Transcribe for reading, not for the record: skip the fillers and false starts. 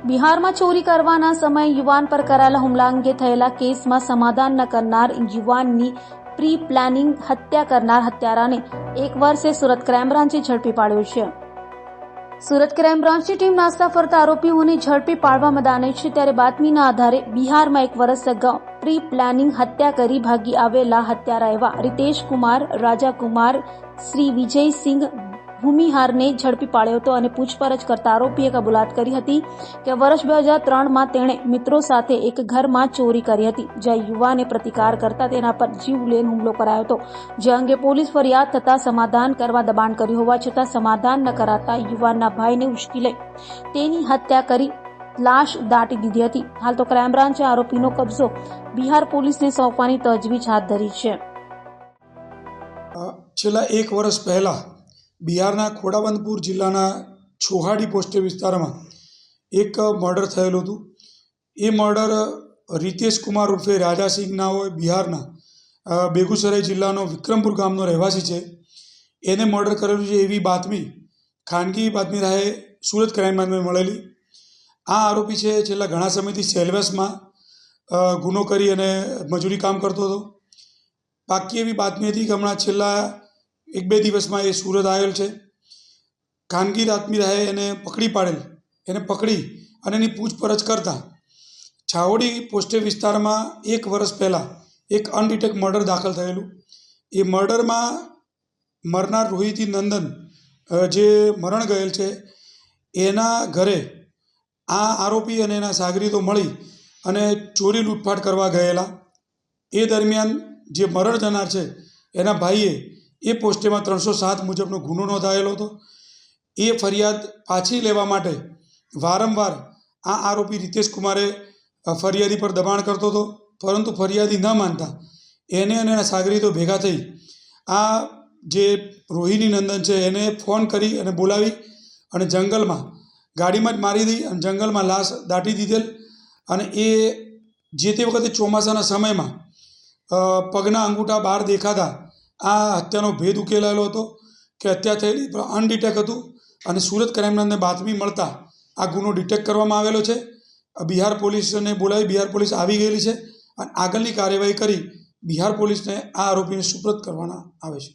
બિહારમાં ચોરી કરવાના સમયે યુવાન પર કરાયેલા હુમલા અંગે થયેલા કેસમાં સમાધાન ન કરનાર યુવાનની પ્રી પ્લાનિંગ હત્યા કરનાર હત્યારાને 1 વર્ષે સુરત ક્રાઇમ બ્રાન્ચે ઝડપી પાડ્યો છે. સુરત ક્રાઇમ બ્રાન્ચની ટીમ નાસ્તા ફરતા આરોપીઓને ઝડપી પાડવા મેદાને છે, ત્યારે બાતમીના આધારે બિહારમાં 1 વર્ષ અગાઉ પ્રી પ્લાનિંગ હત્યા કરી ભાગી આવેલા હત્યારા એવા રીતેશ કુમાર રાજાકુમાર શ્રી વિજયસિંહ ભૂમિહારને ઝડપી પાડ્યો હતો અને પૂછપરછ કરતા આરોપીએ કબૂલાત કરી હતી કે વર્ષ 2003માં તેણે મિત્રો સાથે એક ઘરમાં ચોરી કરી હતી, જ્યાં યુવાને પ્રતિકાર કરતા તેના પર જીવલેણ હુમલો કરાયો હતો, જે અંગે પોલીસ ફરિયાદ થતા સમાધાન કરવા દબાણ કર્યું હોવા છતાં સમાધાન ન કરાતા યુવાનના ભાઈને ઉશ્કેરી લઈ તેની હત્યા કરી લાશ દાટી દીધી હતી. હાલ તો ક્રાઇમ બ્રાન્ચે આરોપીનો કબજો બિહાર પોલીસને સોંપવાની તજવીજ હાથ ધરી છે. છેલ્લા 1 વર્ષ પહેલાં બિહારના ખોડાબંદપુર જિલ્લાના છોહાડી પોસ્ટે વિસ્તારમાં એક મર્ડર થયેલું હતું. એ મર્ડર રીતેશ કુમાર ઉર્ફે રાજાસિંહના હોય, બિહારના બેગુસરાઈ જિલ્લાનો વિક્રમપુર ગામનો રહેવાસી છે. એને મર્ડર કરેલું છે એવી બાતમી ખાનગી બાતમી રાહે સુરત ક્રાઇમ બ્રાન્ચમાં મળેલી. આ આરોપી છે છેલ્લા ઘણા સમયથી સેલવેસમાં ગુનો કરી અને મજૂરી કામ કરતો હતો. પાકી એવી બાતમી હતી કે હમણાં છેલ્લા 1-2 દિવસમાં એ સુરત આવેલ છે. ખાનગી બાતમી રાહે એને પકડી પાડેલ. એને પકડી અને એની પૂછપરછ કરતાં છાવડી પોસ્ટે વિસ્તારમાં 1 વર્ષ પહેલાં એક અનડિટેક્ટ મર્ડર દાખલ થયેલું. એ મર્ડરમાં મરનાર રોહિતી નંદન જે મરણ ગયેલ છે, એના ઘરે આ આરોપી અને એના સાગરીતો મળી અને ચોરી લૂંટફાટ કરવા ગયેલા. એ દરમિયાન જે મરણ જનાર છે એના ભાઈએ એ પોસ્ટેમાં 307 મુજબનો ગુનો નોંધાયેલો હતો. એ ફરિયાદ પાછી લેવા માટે વારંવાર આ આરોપી રીતેશ કુમારે ફરિયાદી પર દબાણ કરતો હતો, પરંતુ ફરિયાદી ન માનતા એને અને એના સાગરીતો ભેગા થઈ આ જે રોહિણી નંદન છે એને ફોન કરી અને બોલાવી અને જંગલમાં ગાડીમાં જ મારી દીધી અને જંગલમાં લાશ દાટી દીધેલ. અને એ જે તે વખતે ચોમાસાના સમયમાં પગના અંગૂઠા બહાર દેખાતા આ હત્યાનો ભેદ ઉકેલાયેલો હતો કે હત્યા થયેલી પણ અનડિટેક હતું. અને સુરત ક્રાઇમ બ્રાન્ચને બાતમી મળતા આ ગુનો ડિટેક્ટ કરવામાં આવેલો છે. બિહાર પોલીસને બોલાવી બિહાર પોલીસ આવી ગયેલી છે અને આગળની કાર્યવાહી કરી બિહાર પોલીસને આ આરોપીને સુપ્રત કરવાના આવે છે.